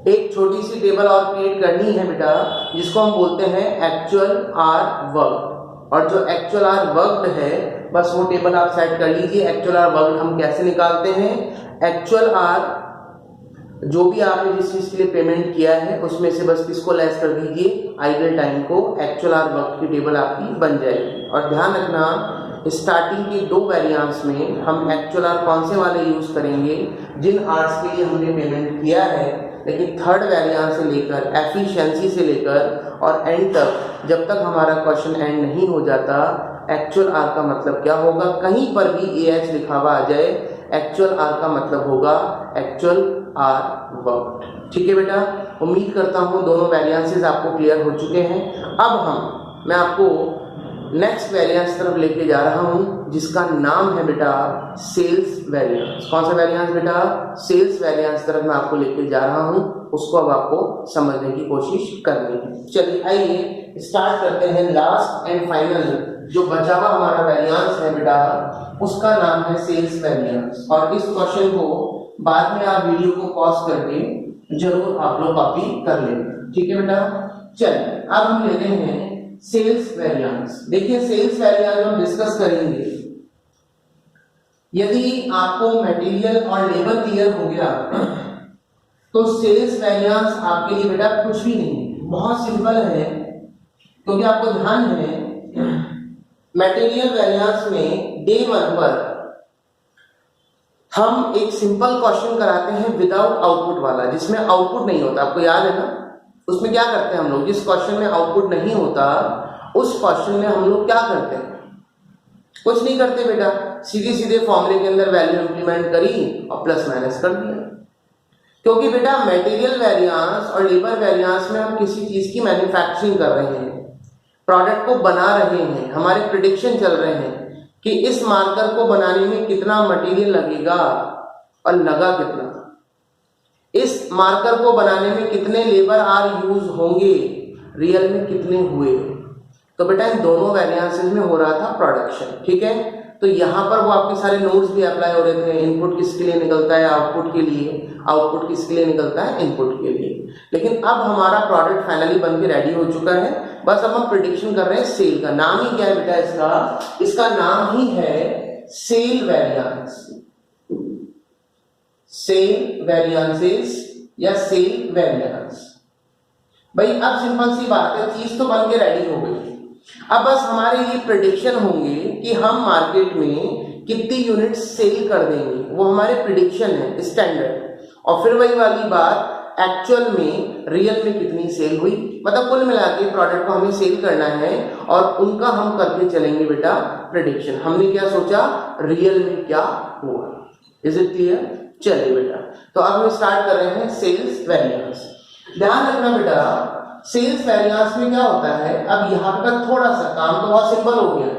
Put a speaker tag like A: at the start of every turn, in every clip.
A: एक छोटी सी टेबल और क्रिएट करनी है बेटा, जिसको हम बोलते हैं एक्चुअल आर वर्क। और जो एक्चुअल आर वर्क है बस वो टेबल आप सेट कर लीजिए। एक्चुअल आर वर्क हम कैसे निकालते हैं, एक्चुअल आर जो भी आपने जिस चीज के लिए पेमेंट किया है उसमें से बस किसको लेस कर दीजिए, आइडल टाइम को। एक्चुअल आर वर्क की टेबल आपकी बन जाएगी। और ध्यान रखना स्टार्टिंग के 2 वेरिएंस में हम एक्चुअल आर कौन से वाले यूज करेंगे, जिन आर्ट्स के लिए हमने पेमेंट किया है। लेकिन थर्ड वेरिएंस से लेकर एफिशिएंसी से लेकर और एंड तक, जब तक हमारा क्वेश्चन एंड नहीं हो जाता, एक्चुअल आर का मतलब क्या होगा, कहीं पर भी AH लिखा हुआ आ जाए, एक्चुअल आर का मतलब होगा एक्चुअल आर वर्क। ठीक है बेटा, उम्मीद करता हूं दोनों वेरिएंसेस आपको क्लियर हो चुके हैं। अब मैं आपको नेक्स्ट वेरिएंस तरफ लेके जा रहा हूं, जिसका नाम है बेटा सेल्स वेरिएंस। कौन सा वेरिएंस बेटा, सेल्स वेरिएंस तरफ मैं आपको लेके जा रहा हूं। उसको अब आपको समझने की कोशिश करनी है। चलिए आइए स्टार्ट करते हैं। लास्ट एंड फाइनल जो बचा हुआ हमारा वेरिएंस है बेटा, उसका नाम है सेल्स वेरिएंस। और इस क्वेश्चन को बाद में आप वीडियो को पॉज करके जरूर आप लोग कॉपी कर लेंगे। ठीक है बेटा, चलिए अब हम लेते हैं सेल्स वेरिएंस। देखिए सेल्स वेरिएंस हम डिस्कस करेंगे। यदि आपको मटेरियल और लेबर क्लियर हो गया तो सेल्स वेरिएंस आपके लिए बेटा कुछ भी नहीं, बहुत सिंपल है। क्योंकि आपको ध्यान है मटेरियल वेरिएंस में डे 1 पर हम एक सिंपल क्वेश्चन कराते हैं विदाउट आउटपुट वाला, जिसमें आउटपुट नहीं होता। आपको याद है ना, उसमें क्या करते हैं हम लोग, जिस क्वेश्चन में आउटपुट नहीं होता उस क्वेश्चन में हम लोग क्या करते हैं, कुछ नहीं करते बेटा, सीधे सीधे फॉर्मूले के अंदर वैल्यू इंप्लीमेंट करी और प्लस माइनस कर दिया। क्योंकि बेटा मटेरियल वेरिएंस और लेबर वेरिएंस में हम किसी चीज की मैन्युफैक्चरिंग कर रहे हैं, प्रोडक्ट को बना रहे हैं, हमारे प्रेडिक्शन चल रहे हैं कि इस मार्कर को बनाने में कितना मटेरियल लगेगा और लगा कितना, इस मार्कर को बनाने में कितने लेबर आर यूज होंगे, रियल में कितने हुए। तो बेटा इन दोनों वेरिएंसेस में हो रहा था प्रोडक्शन। ठीक है, तो यहाँ पर वो आपके सारे नोट्स भी अप्लाई हो रहे थे। इनपुट किसके लिए निकलता है, आउटपुट के लिए, आउटपुट किसके लिए निकलता है, इनपुट के लिए। लेकिन अब हमारा प्रोडक्ट फाइनली बन के रेडी हो चुका है, बस अब हम प्रेडिक्शन कर रहे हैं सेल का। नाम ही क्या है बेटा इसका नाम ही है सेल वेरिएंस, सेल वेरिएंसेस या सेल वेरिएंस। भाई अब सिंपल सी बात है, चीज तो बन के रेडी हो गई। अब बस हमारे ये प्रेडिक्शन होंगे कि हम मार्केट में कितनी यूनिट सेल कर देंगे, वो हमारे प्रेडिक्शन है स्टैंडर्ड। और फिर वही वाली बात, एक्चुअल में रियल में कितनी सेल हुई, मतलब कुल मिला के प्रोडक्ट को हमें सेल करना है और उनका हम करके चलेंगे बेटा प्रेडिक्शन। हमने क्या सोचा, रियल में क्या हुआ। Is it clear? चलिए बेटा, तो अब हम स्टार्ट कर रहे हैं सेल्स वेरिएंस। ध्यान रखना बेटा सेल्स वेरिएंस में क्या होता है, अब यहाँ पर थोड़ा सा काम तो बहुत सिंपल हो गया।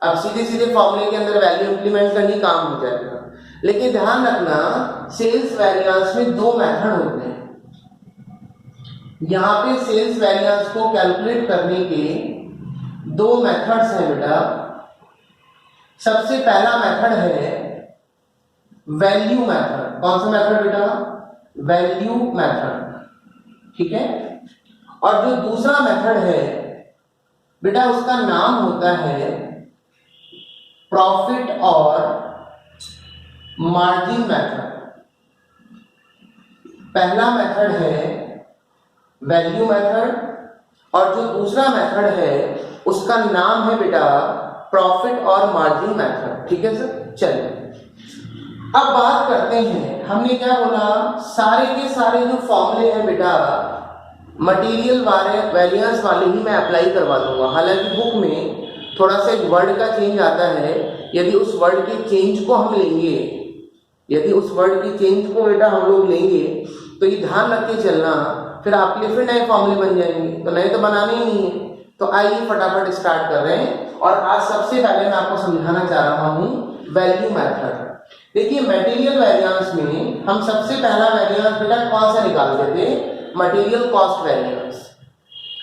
A: अब सीधे सीधे फॉर्मूले के अंदर वैल्यू इंप्लीमेंट करनी काम हो जाएगा। लेकिन ध्यान रखना सेल्स वेरिएंस में 2 मेथड होते हैं। यहाँ पे सेल्स वेरिएंस को कैलकुलेट करने के 2 मेथड्स हैं बेटा। सबसे पहला मेथड है वैल्यू मेथड। कौन सा मेथड बेटा, वैल्यू मेथड। ठीक है, और जो दूसरा मेथड है बेटा उसका नाम होता है प्रॉफिट और मार्जिन मेथड। पहला मेथड है वैल्यू मेथड और जो दूसरा मेथड है उसका नाम है बेटा प्रॉफिट और मार्जिन मेथड। ठीक है सर, चलिए अब बात करते हैं। हमने क्या बोला, सारे के सारे जो फॉर्मूले हैं बेटा मटेरियल वेरिएंस वाले ही मैं अप्लाई करवा दूंगा। हालांकि बुक में थोड़ा सा एक वर्ड का चेंज आता है। यदि उस वर्ड के चेंज को हम लेंगे, यदि उस वर्ड की चेंज को बेटा हम लोग लेंगे तो ये ध्यान रख के चलना, फिर आपके लिए फिर नए फॉर्मूले बन जाएंगे, तो नए तो बनाने ही नहीं है। तो आइए फटाफट स्टार्ट कर रहे हैं। और आज सबसे पहले मैं आपको समझाना चाह रहा हूं वैल्यू मेथड। देखिए मटेरियल वेरिएंस में हम सबसे पहला वेरिएंस बेटा कौन सा निकालते थे, मटेरियल कॉस्ट वेरिएंस।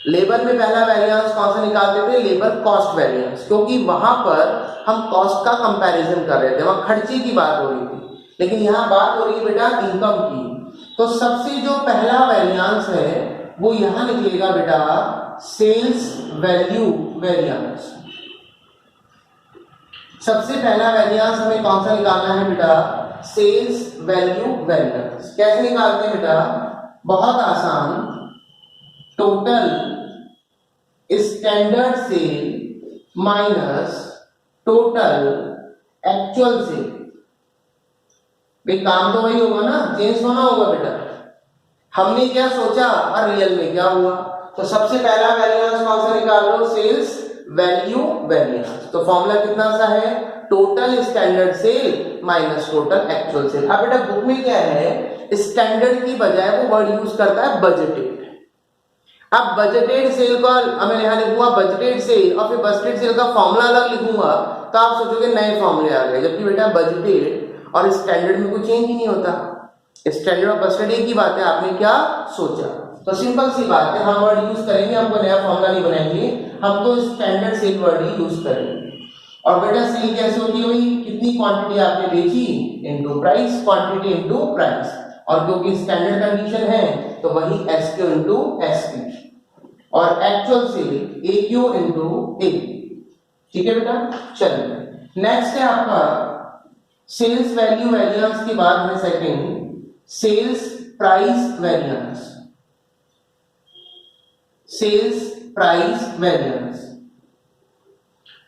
A: लेबर में पहला वेरिएंस कौन सा निकालते थे, लेबर कॉस्ट वेरिएंस, क्योंकि वहां पर हम कॉस्ट का कंपैरिजन कर रहे थे, वहां खर्चे की बात हो रही थी। लेकिन यहाँ बात हो रही है बेटा इनकम की। तो सबसे जो पहला वेरिएंस वेरिएंस है वो यहां निकलेगा बेटा सेल्स वैल्यू वेरिएंस। सबसे पहला वेरिएंस हमें कौन सा निकालना है बेटा? Sales value variance. कैसे निकालते हैं बेटा? बहुत आसान, total standard sale minus total actual sale. भाई काम तो वही होगा ना, चेंज होना होगा बेटा। हमने क्या सोचा और रियल में क्या हुआ, तो सबसे पहला वेरिएंस कौन सा निकाल लो? Sales value variance. तो फॉर्मूला कितना सा है? Total standard sale minus total actual sale. अब बेटा बुक में क्या है, स्टैंडर्ड की बजाय वो वर्ड यूज करता है बजटेड। अब बजटेड सेल का मैं यहां लिखूंगा बजटेड सेल और फिर बजटेड सेल का फॉर्मूला अलग लिखूंगा तो आप सोचोगे नए फॉर्मूले आ गए, जबकि बेटा बजटेड और स्टैंडर्ड में कोई चेंज ही नहीं होता। स्टैंडर्ड और बजटेड एक ही बात है, आपने क्या सोचा? तो सिंपल सी बात है, हम वर्ड यूज करेंगे, हमको नया फॉर्मूला नहीं बनाएंगे, हम तो स्टैंडर्ड सेल वर्ड ही यूज करेंगे। और बेटा सेल कैसे होती है? कितनी क्वांटिटी आपने बेची into price, quantity into price. और क्योंकि स्टैंडर्ड कंडीशन है तो वही SQ इनटू SP और actual sale AQ into AP। ठीक है बेटा, चलिए नेक्स्ट है आपका सेल्स वैल्यू वेरिएंस के बाद में second sales price variance. Sales price variance,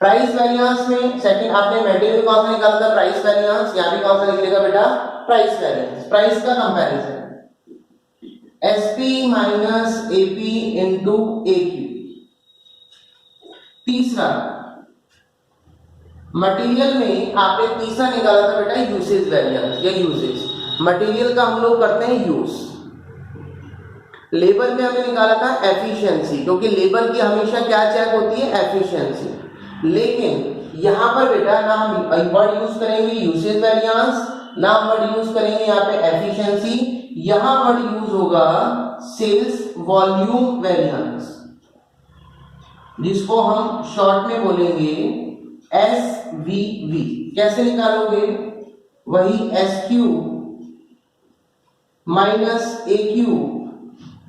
A: price variance में सेकंड आपने मटेरियल में कौन सा निकाला था? Price variance. यहां भी कौन सा निकलेगा बेटा? Price variance. प्राइस का comparison SP minus AP into AQ। तीसरा मटेरियल में आपने तीसरा निकाला था बेटा यूसेज वेरिएंस या यूसेज। मटेरियल का हम लोग करते हैं यूज। लेबर में हमने निकाला था एफिशिएंसी, क्योंकि लेबर की हमेशा क्या चेक होती है? एफिशिएंसी। लेकिन यहां पर बेटा ना हम वर्ड यूज करेंगे यूसेज वेरिएंस, ना वर्ड यूज करेंगे यहाँ पे एफिशिएंसी, यहां वर्ड यूज होगा सेल्स वॉल्यूम वेरिएंस, जिसको हम शॉर्ट में बोलेंगे SVV। कैसे निकालोगे? वही SQ minus AQ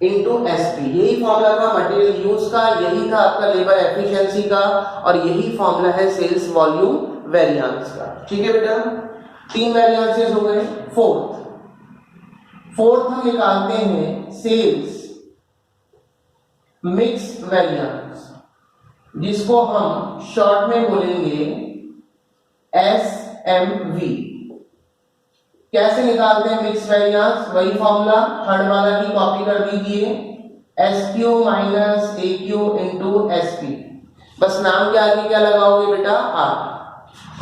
A: into SP। यही फॉर्मूला था मटेरियल यूज का, यही था आपका लेबर एफिशिएंसी का, और यही फॉर्मूला है सेल्स वॉल्यूम वेरिएंस का। ठीक है बेटा, तीन वेरिएंसेस हो गए। फोर्थ हम निकालते हैं सेल्स मिक्स वेरिएंस, जिसको हम शॉर्ट में बोलेंगे SMV। कैसे निकालते हैं मिक्स वेरिएंस? वही फॉर्मूला थर्ड वाला की कॉपी कर दीजिए, SQ minus AQ into SP। बस नाम के आगे क्या लगाओगे बेटा? R।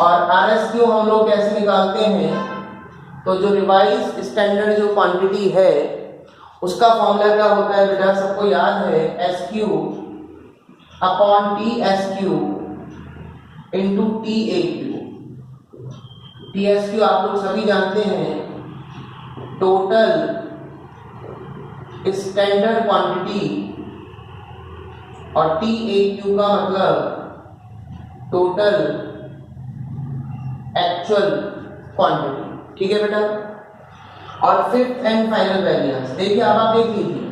A: और RSQ हम लोग कैसे निकालते हैं? तो जो रिवाइज स्टैंडर्ड जो क्वांटिटी है उसका फॉर्मूला क्या होता है बेटा? सबको याद है, SQ upon TSQ into TAQ। TSQ आप लोग सभी जानते हैं, टोटल स्टैंडर्ड क्वांटिटी, और TAQ का मतलब टोटल एक्चुअल क्वांटिटी। ठीक है बेटा, और फिफ्थ एंड फाइनल वेरिएंस देखिए, अब आप देख लीजिए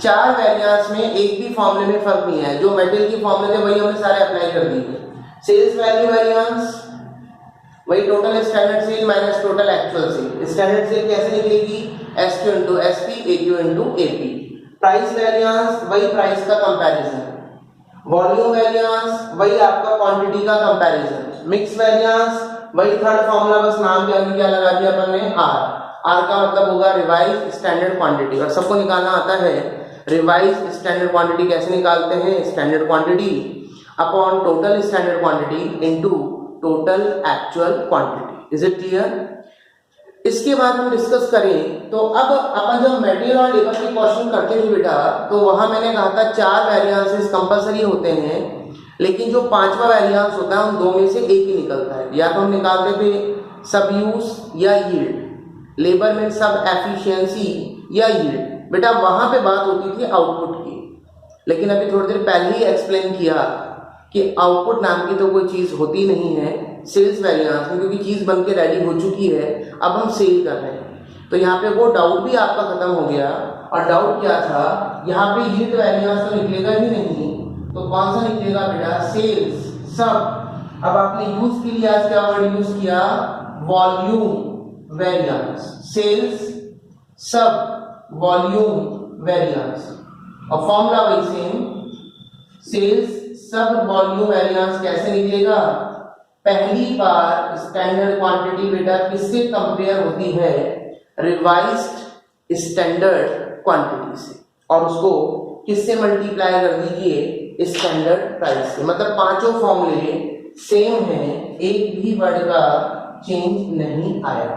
A: चार वेरिएंस में एक भी फॉर्मूले में फर्क नहीं है। जो मेटेरियल की फॉर्मूले थे वही हमने सारे अप्लाई कर दिए। सेल्स वैल्यू वेरिएंस वही total standard sale minus total actual sale. Standard sale कैसे निकलेगी? SQ into SP, AQ into AP। Price variance वही प्राइस का कंपैरिजन। वॉल्यूम वेरिएंस वही आपका क्वांटिटी का कंपैरिजन। मिक्स वेरिएंस वही थर्ड फॉर्मूला, बस नाम के आगे क्या लगा दिया अपन ने? R का मतलब होगा रिवाइज स्टैंडर्ड क्वांटिटी। और सबको निकालना आता है रिवाइज स्टैंडर्ड क्वांटिटी। कैसे निकालते हैं? Standard quantity upon total standard quantity into total actual quantity. Is it clear? इसके बाद हम डिस्कस करें तो अब अपन जब मटेरियल और लेबर के क्वेश्चन करते थे बेटा, तो वहां मैंने कहा था चार वेरिएंसेस कंपलसरी होते हैं, लेकिन जो पांचवा वेरिएंस होता है उन दो में से एक ही निकलता है। या तो हम निकालते थे सब यूज या यील्ड, लेबर में सब एफिशिएंसी या यील्ड। बेटा वहां पे बात होती थी आउटपुट की, लेकिन अभी थोड़ी देर पहले ही एक्सप्लेन किया कि आउटपुट नाम की तो कोई चीज होती नहीं है सेल्स वेरिएंस में, क्योंकि चीज बन के रेडी हो चुकी है, अब हम सेल कर रहे हैं। तो यहाँ पे वो डाउट भी आपका खत्म हो गया और डाउट क्या था, यहाँ पे यूनिट वेरिएंस तो निकलेगा ही नहीं, तो कौन सा निकलेगा बेटा, सेल्स सब। अब आपने यूज के लिए आज क्या वर्ड यूज किया, वॉल्यूम वेरिएंस, सेल्स सब वॉल्यूम वेरिएंस, और फॉर्मूला वही सेम, सेल्स सब वॉल्यूम वेरिएंस कैसे निकलेगा, पहली बार स्टैंडर्ड क्वांटिटी बेटा किससे कंपेयर होती है, रिवाइज्ड स्टैंडर्ड क्वांटिटी से, और उसको किससे मल्टीप्लाई कर दीजिए, स्टैंडर्ड प्राइस से। मतलब पांचों फॉर्मूले सेम हैं, एक भी वर्ड का चेंज नहीं आया।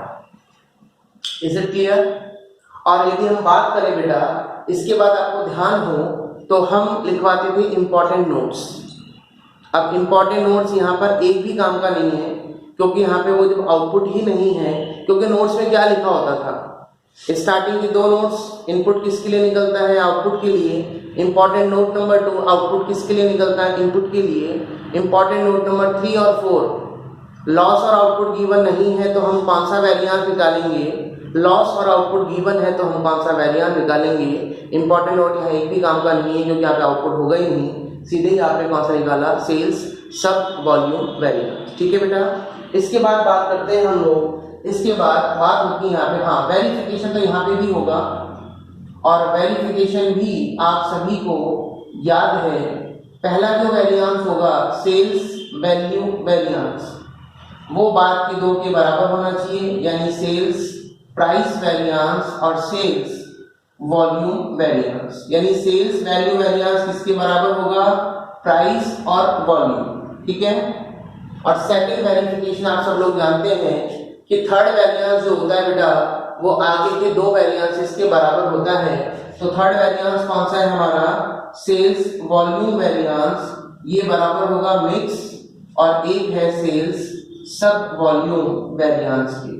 A: Is it clear? और यदि हम बात करें बेटा, इसके बाद आपको ध्यान हो तो हम लिखवाते थे इंपॉर्टेंट नोट्स। अब इंपॉर्टेंट नोट्स यहाँ पर एक भी काम का नहीं है, क्योंकि यहाँ पे वो जब आउटपुट ही नहीं है, क्योंकि नोट्स में क्या लिखा होता था, स्टार्टिंग की दो नोट्स, इनपुट किसके लिए निकलता है, आउटपुट के लिए। इंपॉर्टेंट नोट नंबर 2, आउटपुट किसके लिए निकलता है, इनपुट के लिए। इंपॉर्टेंट नोट नंबर 3 और 4, लॉस और आउटपुट गिवन नहीं है तो हम कौन सा वेरिएंस निकालेंगे, लॉस और आउटपुट गिवन है तो हम कौन सा वेरिएंस निकालेंगे। इंपॉर्टेंट नोट यहाँ एक भी काम का नहीं है, क्योंकि यहाँ पे आउटपुट होगा ही नहीं, सीधे ही आपने कौन सा निकाला, सेल्स सब वॉल्यूम वेरिएंस। ठीक है बेटा, इसके बाद बात करते हैं हम लोग, इसके बाद बात होती है यहाँ पे, हाँ वेरिफिकेशन तो यहाँ पे भी होगा, और वेरिफिकेशन भी आप सभी को याद है, पहला जो वेरिएंस होगा सेल्स वैल्यू वेरिएंस, वो बात की दो के बराबर होना चाहिए, यानी सेल्स प्राइस वेरिएंस और सेल्स वॉल्यूम वेरिएंस, यानी सेल्स वैल्यू वेरिएंस किसके बराबर होगा, प्राइस और वॉल्यूम। ठीक है, और सेकंड वेरिफिकेशन आप सब लोग जानते हैं कि थर्ड वेरिएंस जो होता है बेटा, वो आगे के दो वेरिएंसेस के बराबर होता है। तो थर्ड वेरिएंस कौन सा है हमारा, सेल्स वॉल्यूम वेरिएंस, ये बराबर होगा मिक्स, और एक है सेल्स सब वॉल्यूम वेरिएंस की।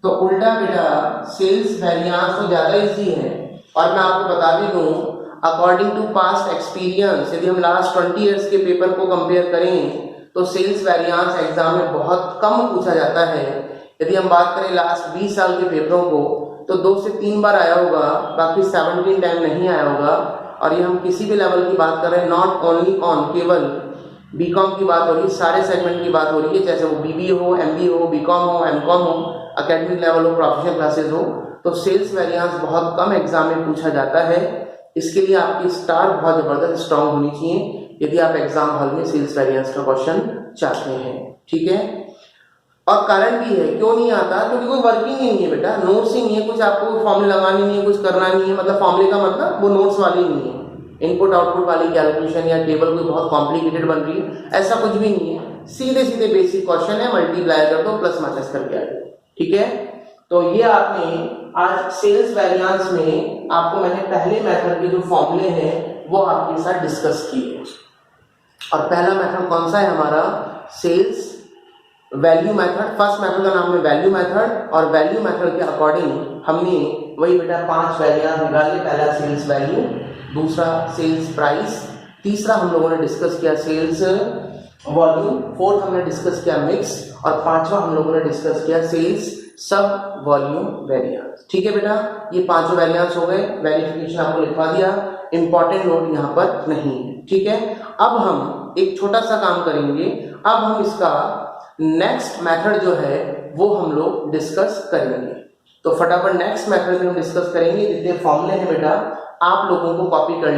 A: तो उल्टा बेटा सेल्स वेरिएंस तो ज्यादा इजी है, और मैं आपको बता भी दूं, अकॉर्डिंग टू पास्ट एक्सपीरियंस, यदि हम लास्ट 20 इयर्स के पेपर को कंपेयर करें तो सेल्स वेरिएंस एग्जाम में बहुत कम पूछा जाता है। यदि हम बात करें लास्ट 20 साल के पेपरों को, तो 2 से 3 बार आया होगा, बाकी 17 टाइम नहीं आया होगा। और ये हम किसी भी लेवल की बात कर रहे हैं, नॉट ओनली ऑन केवल बीकॉम की बात हो रही है, सारे सेगमेंट की बात हो रही है, चाहे वो बीबीए हो, एमबीए हो, बीकॉम हो, एमकॉम हो, एकेडमिक लेवल हो, प्रोफेशनल क्लासेस हो, तो सेल्स वेरिएंस बहुत कम एग्जाम में पूछा जाता है। इसके लिए आपकी स्टार बहुत जबरदस्त स्ट्रांग होनी चाहिए यदि आप एग्जाम हॉल में सेल्स वेरिएंस का क्वेश्चन चाहते हैं। ठीक है, और कारण भी है क्यों नहीं आता, क्योंकि कोई वर्किंग ही नहीं है बेटा, नोट्स ही नहीं है, कुछ आपको फॉर्मूले लगानी नहीं है, कुछ करना नहीं है। मतलब फॉर्मूले का मतलब वो नोट्स वाली नहीं है, इनपुट आउटपुट वाली कैलकुलेशन या टेबल कोई बहुत कॉम्प्लिकेटेड बन रही है, ऐसा कुछ भी नहीं है। सीधे सीधे बेसिक क्वेश्चन है, मल्टीप्लाई कर दो, प्लस माइनस करके आ जाओ। ठीक है, तो ये आपने आज सेल्स वेरिएंस में आपको मैंने पहले मेथड के जो फॉर्मूले हैं वो आपके साथ डिस्कस किए। और पहला मेथड कौन सा है हमारा, sales value method. First method का नाम है वैल्यू मेथड, और वैल्यू मेथड के अकॉर्डिंग हमने वही बेटा 5 वेरिएंस निकाले। पहला सेल्स वैल्यू, दूसरा सेल्स प्राइस, तीसरा हम लोगों ने डिस्कस किया सेल्स वॉल्यूम, फोर्थ हमने डिस्कस किया मिक्स, और पांचवा हम लोगों ने डिस्कस किया सेल्स सब वॉल्यूम वेरिएंस। ठीक है बेटा, ये पांचों वेरिएंस हो गए, वेरिफिकेशन आपको लिखवा दिया, इंपॉर्टेंट नोट यहाँ पर नहीं है। ठीक है, अब हम एक छोटा सा काम करेंगे, अब हम इसका नेक्स्ट मेथड जो है वो हम लोग डिस्कस करेंगे। तो फटाफट नेक्स्ट मेथड में हम डिस्कस करेंगे। जितने फॉर्मूले हैं बेटा आप लोगों को कॉपी कर ले।